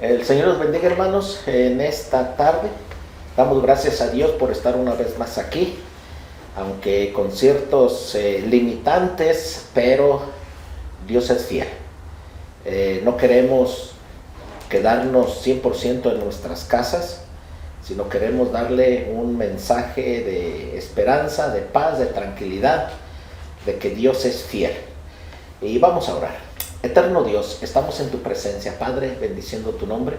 El Señor los bendiga, hermanos, en esta tarde. Damos gracias a Dios por estar una vez más aquí, aunque con ciertos limitantes, pero Dios es fiel. No queremos quedarnos 100% en nuestras casas, sino queremos darle un mensaje de esperanza, de paz, de tranquilidad, de que Dios es fiel. Y vamos a orar. Eterno Dios, estamos en tu presencia, Padre, bendiciendo tu nombre.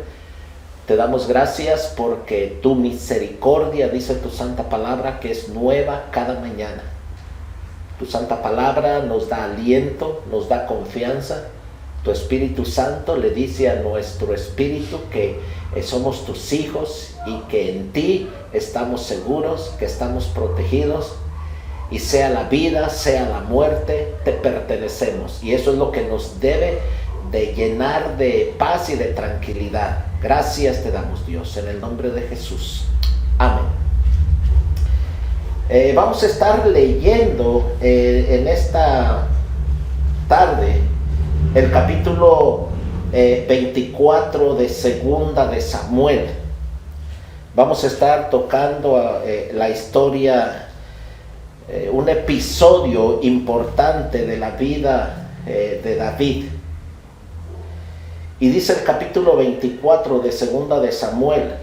Te damos gracias porque tu misericordia, dice tu santa palabra, que es nueva cada mañana. Tu santa palabra nos da aliento, nos da confianza. Tu Espíritu Santo le dice a nuestro espíritu que somos tus hijos y que en ti estamos seguros, que estamos protegidos. Y sea la vida, sea la muerte, te pertenecemos. Y eso es lo que nos debe de llenar de paz y de tranquilidad. Gracias te damos, Dios, en el nombre de Jesús. Amén. Vamos a estar leyendo en esta tarde el capítulo 24 de Segunda de Samuel. Vamos a estar tocando la historia, un episodio importante de la vida de David. Y dice el capítulo 24 de Segunda de Samuel: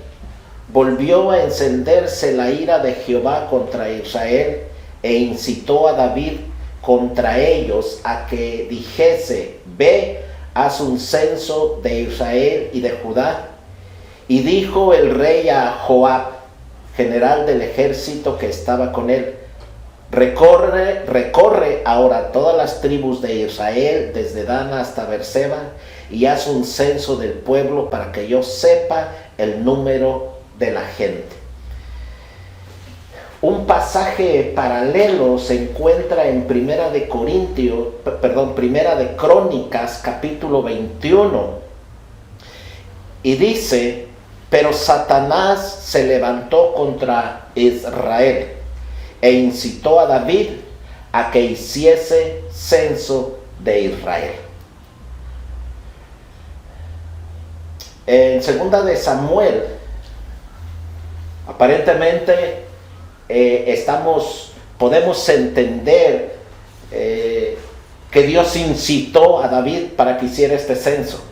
volvió a encenderse la ira de Jehová contra Israel, e incitó a David contra ellos a que dijese: ve, haz un censo de Israel y de Judá. Y dijo el rey a Joab, general del ejército que estaba con él: recorre ahora todas las tribus de Israel, desde Dan hasta Beerseba, y haz un censo del pueblo para que yo sepa el número de la gente. Un pasaje paralelo se encuentra en Primera de Crónicas, capítulo 21, y dice: pero Satanás se levantó contra Israel e incitó a David a que hiciese censo de Israel. En Segunda de Samuel, aparentemente podemos entender que Dios incitó a David para que hiciera este censo.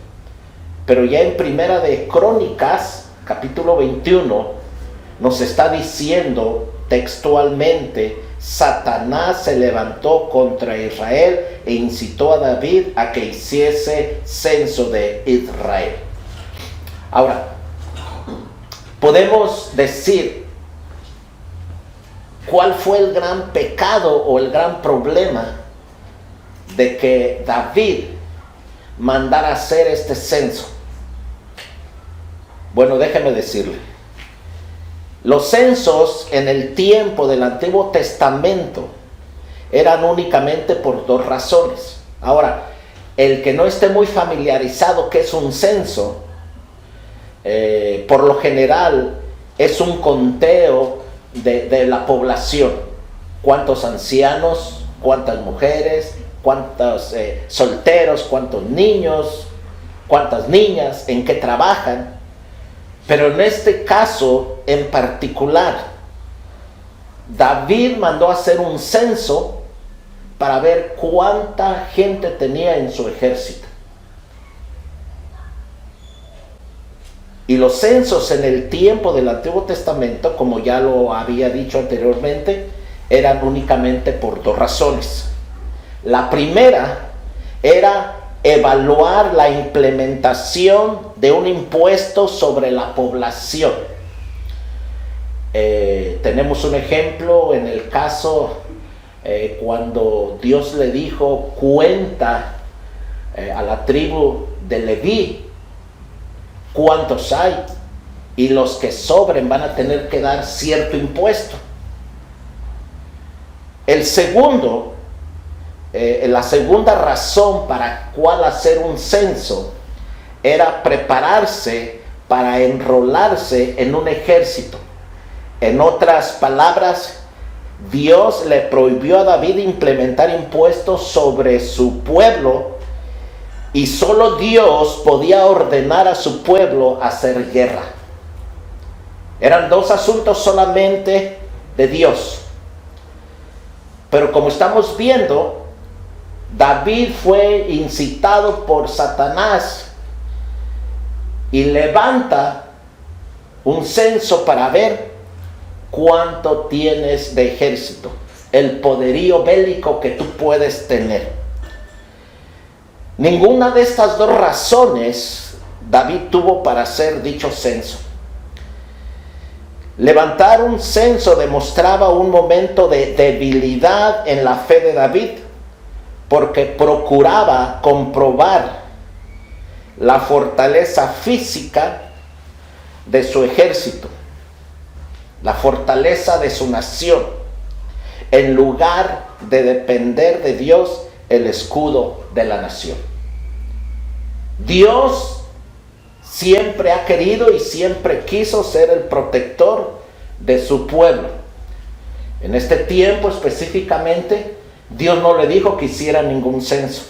Pero ya en Primera de Crónicas, capítulo 21, nos está diciendo textualmente: Satanás se levantó contra Israel e incitó a David a que hiciese censo de Israel. Ahora, podemos decir cuál fue el gran pecado o el gran problema de que David mandara hacer este censo. Bueno, déjeme decirle, los censos en el tiempo del Antiguo Testamento eran únicamente por dos razones. Ahora, el que no esté muy familiarizado qué es un censo, por lo general es un conteo de la población. Cuántos ancianos, cuántas mujeres, cuántos solteros, cuántos niños, cuántas niñas, en qué trabajan. Pero en este caso en particular, David mandó hacer un censo para ver cuánta gente tenía en su ejército. Y los censos en el tiempo del Antiguo Testamento, como ya lo había dicho anteriormente, eran únicamente por dos razones. La primera era evaluar la implementación de un impuesto sobre la población. Tenemos un ejemplo en el caso cuando Dios le dijo: cuenta a la tribu de Leví cuántos hay, y los que sobren van a tener que dar cierto impuesto. La segunda razón para cuál hacer un censo era prepararse para enrolarse en un ejército. En otras palabras, Dios le prohibió a David implementar impuestos sobre su pueblo y solo Dios podía ordenar a su pueblo a hacer guerra. Eran dos asuntos solamente de Dios. Pero como estamos viendo, David fue incitado por Satanás y levanta un censo para ver cuánto tienes de ejército, el poderío bélico que tú puedes tener. Ninguna de estas dos razones David tuvo para hacer dicho censo. Levantar un censo demostraba un momento de debilidad en la fe de David, porque procuraba comprobar la fortaleza física de su ejército, la fortaleza de su nación, en lugar de depender de Dios, el escudo de la nación. Dios siempre ha querido y siempre quiso ser el protector de su pueblo. En este tiempo específicamente, Dios no le dijo que hiciera ningún censo.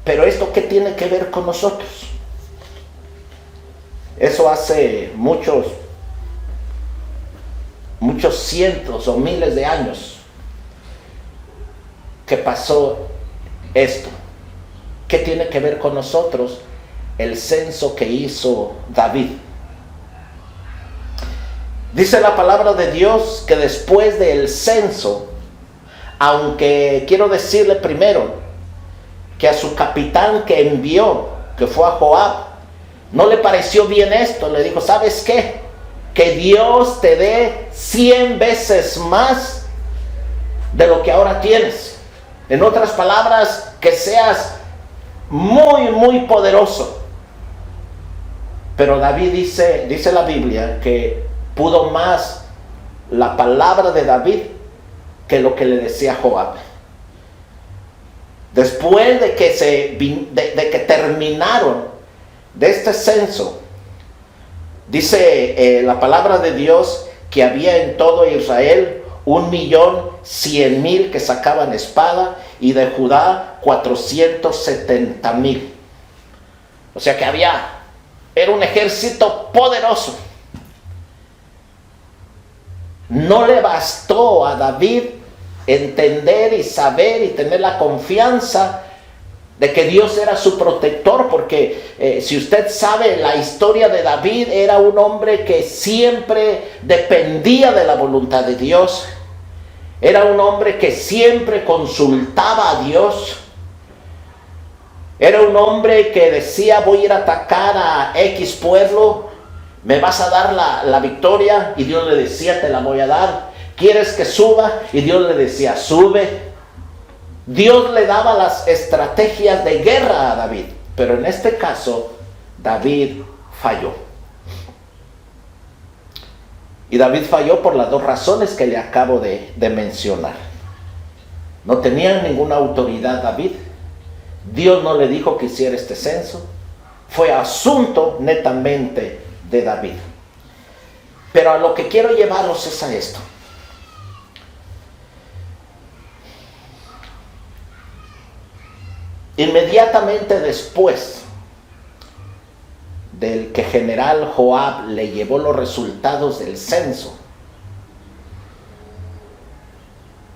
Pero ¿esto qué tiene que ver con nosotros? Eso hace muchos cientos o miles de años que pasó esto. ¿Qué tiene que ver con nosotros el censo que hizo David? Dice la palabra de Dios que después del censo, aunque quiero decirle primero que a su capitán que envió, que fue a Joab, no le pareció bien esto. Le dijo: ¿sabes qué? Que Dios te dé 100 veces más de lo que ahora tienes. En otras palabras, que seas muy, muy poderoso. Pero David dice la Biblia que pudo más la palabra de David que lo que le decía Joab. Después de que terminaron de este censo, dice la palabra de Dios que había en todo Israel 1,100,000 que sacaban espada, y de Judá 470,000. O sea que era un ejército poderoso. No le bastó a David entender y saber y tener la confianza de que Dios era su protector, porque si usted sabe la historia de David, era un hombre que siempre dependía de la voluntad de Dios. Era un hombre que siempre consultaba a Dios. Era un hombre que decía: voy a ir a atacar a X pueblo, ¿me vas a dar la victoria? Y Dios le decía: te la voy a dar. ¿Quieres que suba? Y Dios le decía: sube. Dios le daba las estrategias de guerra a David, pero en este caso David falló. Y David falló por las dos razones que le acabo de mencionar. No tenía ninguna autoridad David. Dios no le dijo que hiciera este censo. Fue asunto netamente de David. Pero a lo que quiero llevarlos es a esto. Inmediatamente después del que general Joab le llevó los resultados del censo,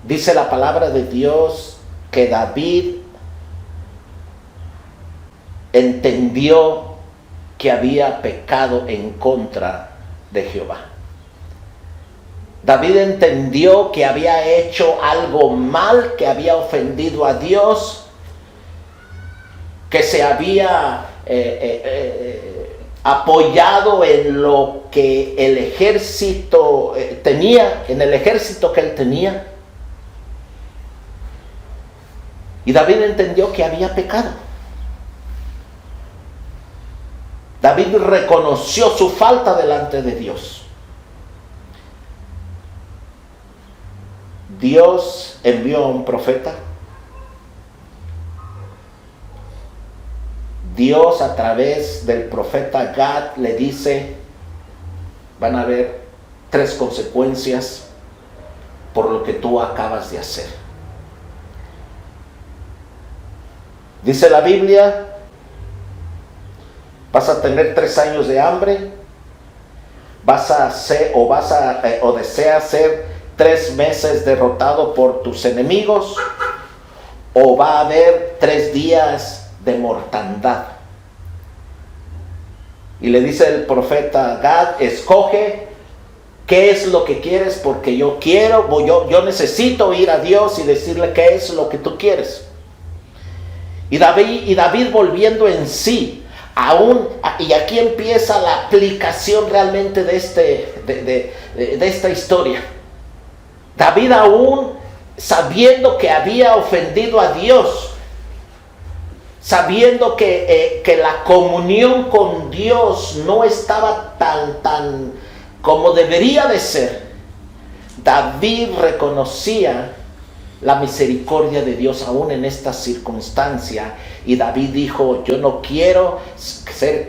dice la palabra de Dios que David entendió que había pecado en contra de Jehová. David entendió que había hecho algo mal, que había ofendido a Dios, que se había apoyado en lo que el ejército tenía, en el ejército que él tenía. Y David entendió que había pecado. David reconoció su falta delante de Dios. Dios envió a un profeta. Dios, a través del profeta Gad, le dice: van a haber 3 consecuencias por lo que tú acabas de hacer. Dice la Biblia, vas a tener 3 años de hambre, o deseas ser 3 meses derrotado por tus enemigos, o va a haber 3 días de mortandad. Y le dice el profeta Gad, escoge qué es lo que quieres, porque yo necesito ir a Dios y decirle qué es lo que tú quieres. Y David volviendo en sí, y aquí empieza la aplicación realmente de esta historia. David, aún sabiendo que había ofendido a Dios, sabiendo que la comunión con Dios no estaba tan como debería de ser, David reconocía la misericordia de Dios aún en esta circunstancia. Y David dijo, yo no quiero ser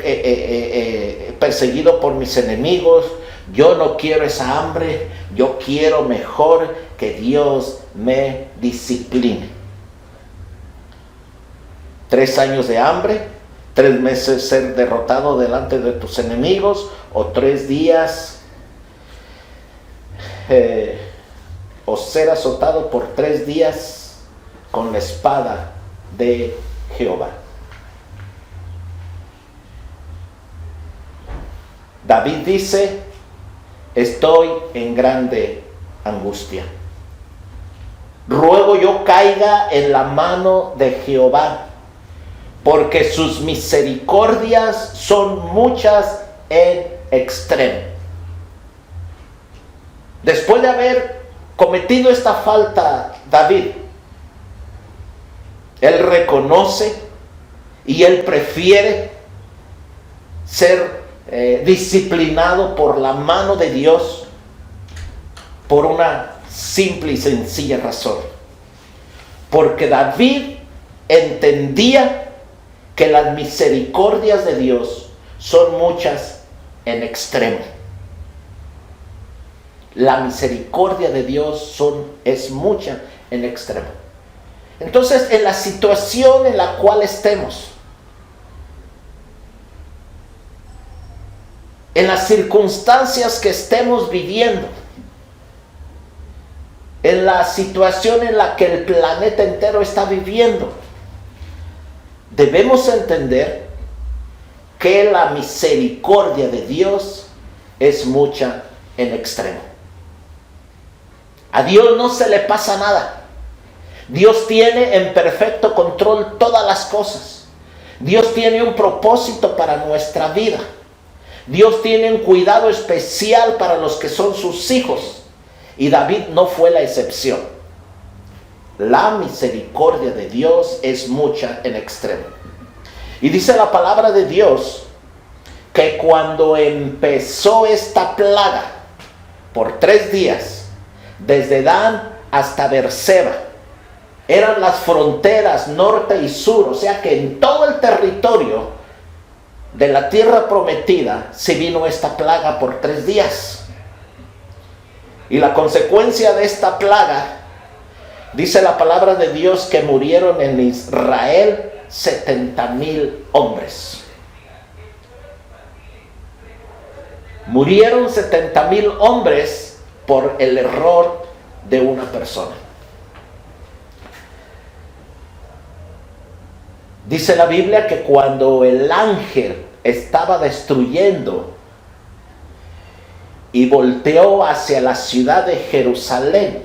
perseguido por mis enemigos, yo no quiero esa hambre, yo quiero mejor que Dios me discipline. 3 años de hambre, 3 meses ser derrotado delante de tus enemigos, o 3 días o ser azotado por 3 días con la espada de Jehová. David dice, estoy en grande angustia. Ruego yo caiga en la mano de Jehová, porque sus misericordias son muchas en extremo. Después de haber cometido esta falta, David, él reconoce y él prefiere ser disciplinado por la mano de Dios por una simple y sencilla razón. Porque David entendía que las misericordias de Dios son muchas en extremo. La misericordia de Dios es mucha en extremo. Entonces, en la situación en la cual estemos, en las circunstancias que estemos viviendo, en la situación en la que el planeta entero está viviendo, debemos entender que la misericordia de Dios es mucha en extremo. A Dios no se le pasa nada. Dios tiene en perfecto control todas las cosas. Dios tiene un propósito para nuestra vida. Dios tiene un cuidado especial para los que son sus hijos. Y David no fue la excepción. La misericordia de Dios es mucha en extremo. Y dice la palabra de Dios que cuando empezó esta plaga por 3 días, desde Dan hasta Beerseba, eran las fronteras norte y sur, o sea que en todo el territorio de la tierra prometida se vino esta plaga por 3 días. Y la consecuencia de esta plaga, dice la palabra de Dios que murieron en Israel 70,000 hombres. Murieron 70,000 hombres por el error de una persona. Dice la Biblia que cuando el ángel estaba destruyendo y volteó hacia la ciudad de Jerusalén,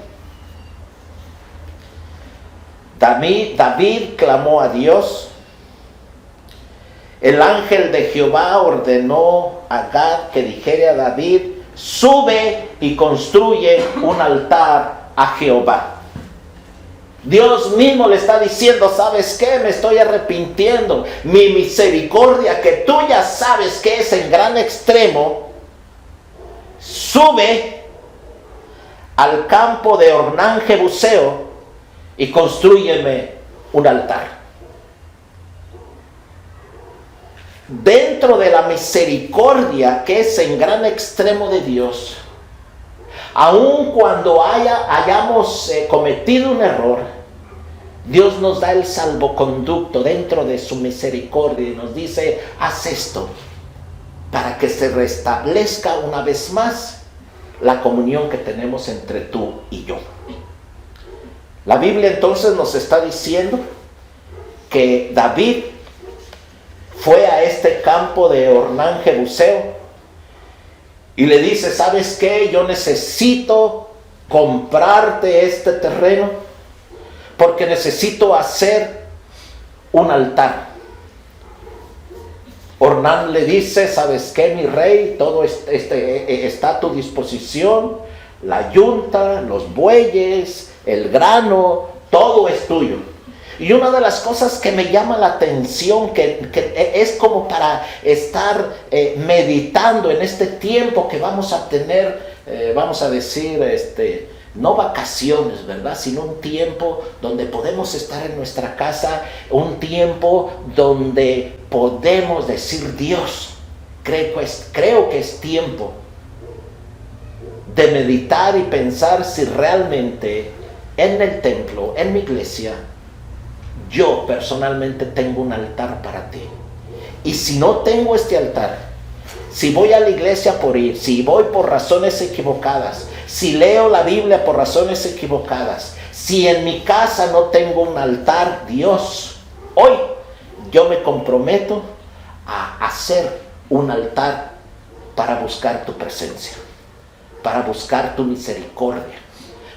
David clamó a Dios. El ángel de Jehová ordenó a Gad que dijera a David, sube y construye un altar a Jehová. Dios mismo le está diciendo, ¿sabes qué? Me estoy arrepintiendo. Mi misericordia, que tú ya sabes que es en gran extremo, sube al campo de Ornán Jebuseo y constrúyeme un altar. Dentro de la misericordia que es en gran extremo de Dios, aun cuando hayamos cometido un error, Dios nos da el salvoconducto dentro de su misericordia y nos dice, haz esto, para que se restablezca una vez más la comunión que tenemos entre tú y yo. La Biblia entonces nos está diciendo que David fue a este campo de Ornán Jebuseo y le dice, ¿sabes qué? Yo necesito comprarte este terreno porque necesito hacer un altar. Ornán le dice, ¿sabes qué, mi rey? Todo está a tu disposición, la yunta, los bueyes, el grano, todo es tuyo. Y una de las cosas que me llama la atención, que es como para estar meditando en este tiempo que vamos a tener, vamos a decir, no vacaciones, ¿verdad? Sino un tiempo donde podemos estar en nuestra casa, un tiempo donde podemos decir, Dios, creo que es tiempo de meditar y pensar si realmente en el templo, en mi iglesia, yo personalmente tengo un altar para ti. Y si no tengo este altar, si voy a la iglesia por ir, si voy por razones equivocadas, si leo la Biblia por razones equivocadas, si en mi casa no tengo un altar, Dios, hoy yo me comprometo a hacer un altar para buscar tu presencia, para buscar tu misericordia,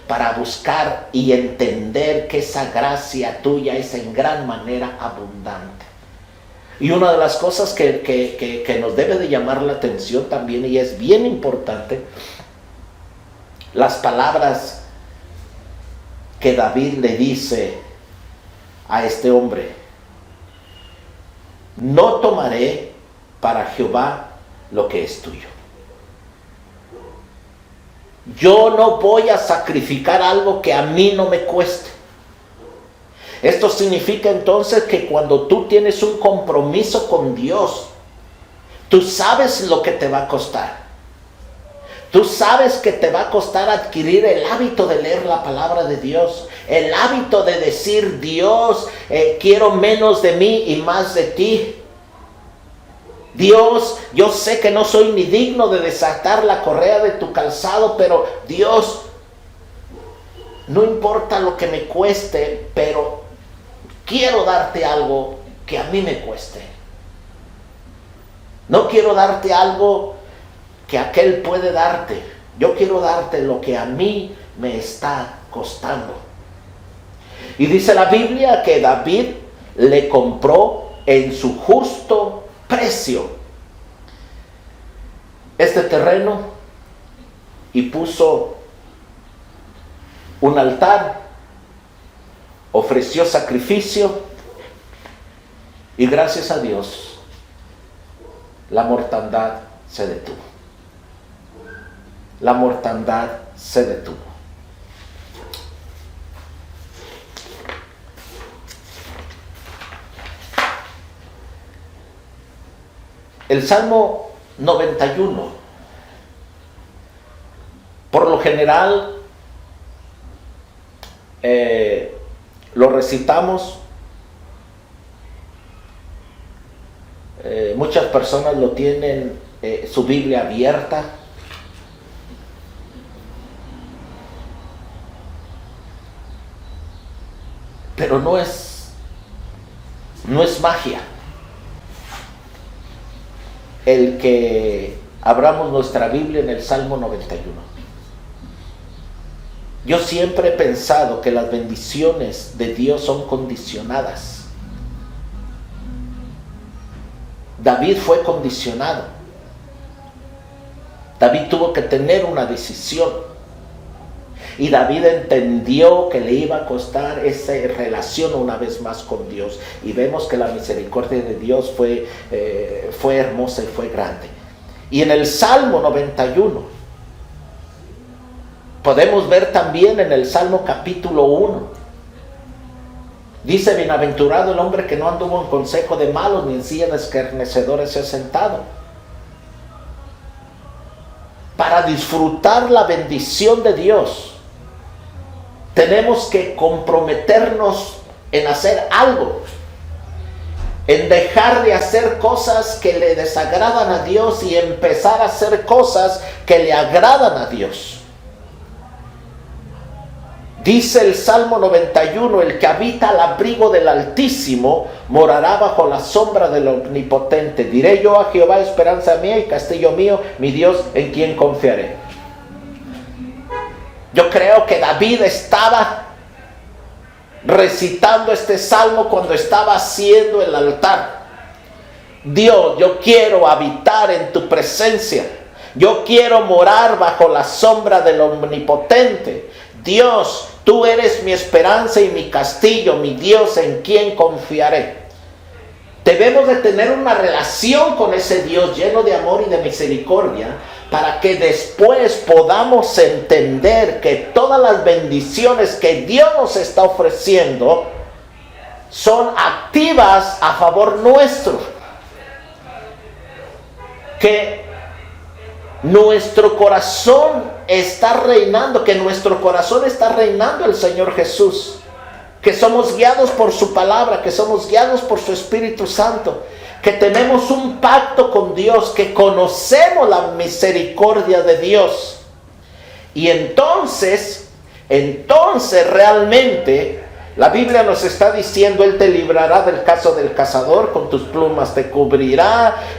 para buscar y entender que esa gracia tuya es en gran manera abundante. Y una de las cosas que nos debe de llamar la atención también, y es bien importante, las palabras que David le dice a este hombre: no tomaré para Jehová lo que es tuyo. Yo no voy a sacrificar algo que a mí no me cueste. Esto significa entonces que cuando tú tienes un compromiso con Dios, tú sabes lo que te va a costar. Tú sabes que te va a costar adquirir el hábito de leer la palabra de Dios, el hábito de decir, Dios, quiero menos de mí y más de ti. Dios, yo sé que no soy ni digno de desatar la correa de tu calzado, pero Dios, no importa lo que me cueste, pero quiero darte algo que a mí me cueste. No quiero darte algo que aquel puede darte. Yo quiero darte lo que a mí me está costando. Y dice la Biblia que David le compró en su justo precio este terreno y puso un altar, ofreció sacrificio y gracias a Dios la mortandad se detuvo. La mortandad se detuvo. El Salmo 91, por lo general, lo recitamos. Muchas personas lo tienen su Biblia abierta. Pero no es magia el que abramos nuestra Biblia en el Salmo 91. Yo siempre he pensado que las bendiciones de Dios son condicionadas. David fue condicionado. David tuvo que tener una decisión. Y David entendió que le iba a costar esa relación una vez más con Dios. Y vemos que la misericordia de Dios fue hermosa y fue grande. Y en el Salmo 91, podemos ver también en el Salmo capítulo 1. Dice, bienaventurado el hombre que no anduvo en consejo de malos, ni en silla de escarnecedores se ha sentado. Para disfrutar la bendición de Dios, tenemos que comprometernos en hacer algo, en dejar de hacer cosas que le desagradan a Dios y empezar a hacer cosas que le agradan a Dios. Dice el Salmo 91, el que habita al abrigo del Altísimo morará bajo la sombra del Omnipotente. Diré yo a Jehová, esperanza mía y castillo mío, mi Dios en quien confiaré. Yo creo que David estaba recitando este salmo cuando estaba haciendo el altar. Dios, yo quiero habitar en tu presencia. Yo quiero morar bajo la sombra del Omnipotente. Dios, tú eres mi esperanza y mi castillo, mi Dios en quien confiaré. Debemos de tener una relación con ese Dios lleno de amor y de misericordia para que después podamos entender que todas las bendiciones que Dios nos está ofreciendo son activas a favor nuestro. Que nuestro corazón está reinando, que nuestro corazón está reinando el Señor Jesús, que somos guiados por su palabra, que somos guiados por su Espíritu Santo, que tenemos un pacto con Dios, que conocemos la misericordia de Dios. Y entonces realmente la Biblia nos está diciendo: Él te librará del caso del cazador, con tus plumas te cubrirá,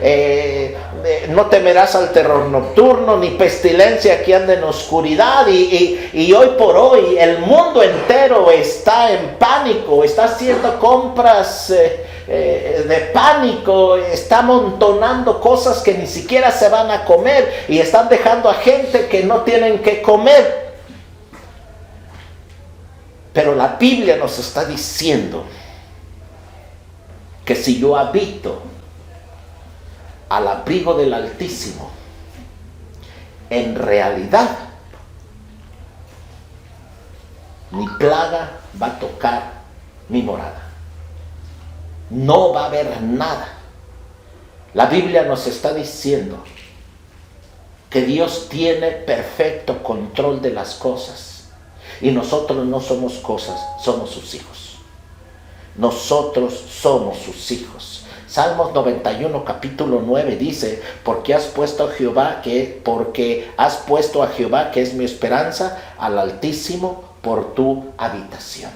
no temerás al terror nocturno, ni pestilencia que anda en oscuridad. Y hoy por hoy el mundo entero está en pánico, está haciendo compras de pánico, está amontonando cosas que ni siquiera se van a comer y están dejando a gente que no tienen que comer. Pero la Biblia nos está diciendo que si yo habito al abrigo del Altísimo, en realidad ni plaga va a tocar mi morada. No va a haber nada. La Biblia nos está diciendo que Dios tiene perfecto control de las cosas. Y nosotros no somos cosas, somos sus hijos. Nosotros somos sus hijos. Salmos 91, capítulo 9 dice: porque has puesto a Jehová, que es mi esperanza, al Altísimo por tu habitación.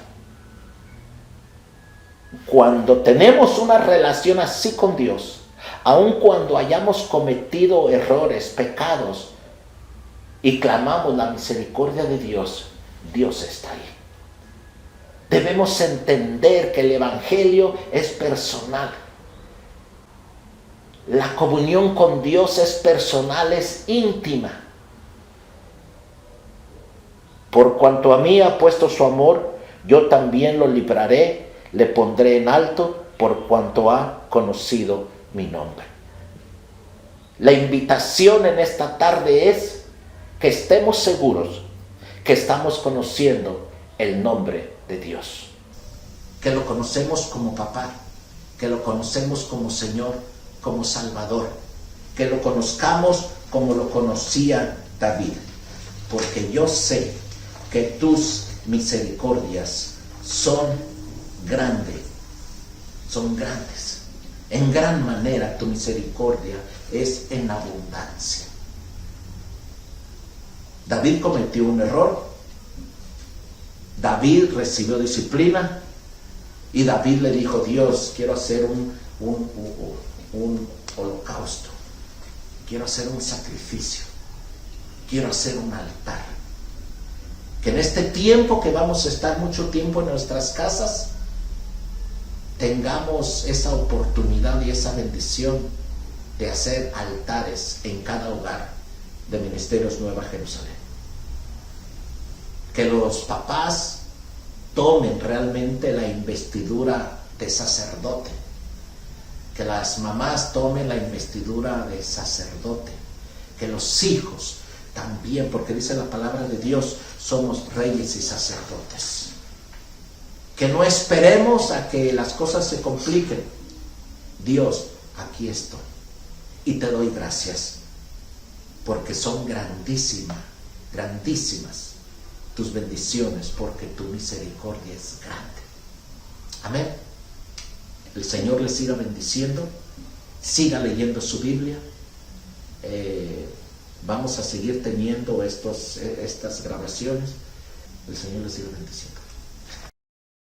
Cuando tenemos una relación así con Dios, aun cuando hayamos cometido errores, pecados, y clamamos la misericordia de Dios, Dios está ahí. Debemos entender que el Evangelio es personal. La comunión con Dios es personal, es íntima. Por cuanto a mí ha puesto su amor, yo también lo libraré, le pondré en alto, por cuanto ha conocido mi nombre. La invitación en esta tarde es que estemos seguros que estamos conociendo el nombre de Dios, que lo conocemos como papá, que lo conocemos como Señor, como Salvador, que lo conozcamos como lo conocía David, porque yo sé que tus misericordias son grandes, en gran manera tu misericordia es en abundancia. David cometió un error, David recibió disciplina y David le dijo: Dios, quiero hacer un holocausto, quiero hacer un sacrificio, quiero hacer un altar. Que en este tiempo que vamos a estar mucho tiempo en nuestras casas, tengamos esa oportunidad y esa bendición de hacer altares en cada hogar de Ministerios Nueva Jerusalén. Que los papás tomen realmente la investidura de sacerdote, que las mamás tomen la investidura de sacerdote, que los hijos también, porque dice la palabra de Dios, somos reyes y sacerdotes. Que no esperemos a que las cosas se compliquen. Dios, aquí estoy y te doy gracias, porque son grandísimas tus bendiciones, porque tu misericordia es grande. Amén. El Señor le siga bendiciendo, siga leyendo su Biblia. Vamos a seguir teniendo estas grabaciones. El Señor les siga bendiciendo.